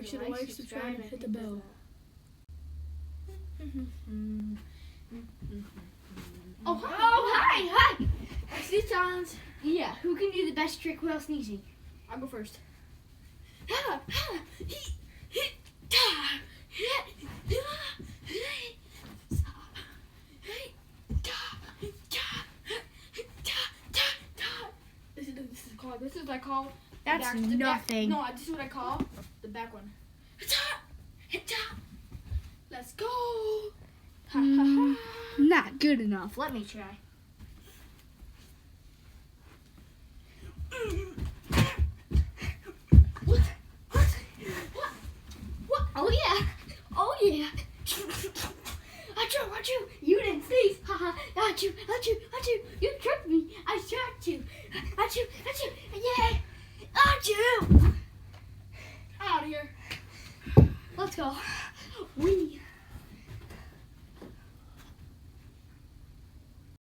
Make sure to like, subscribe, and hit the bell. Oh, hi! Sneeze challenge. Yeah, who can do the best trick without sneezing? I'll go first. This is what I call. That's nothing. No, this is what I call the back one. Let's go. Not good enough. Let me try. What? Oh yeah. Achoo. You didn't sneeze. Haha. Achoo. You tricked me. I tracked you. Achoo. Yeah. Achoo. Out of here. Let's go. We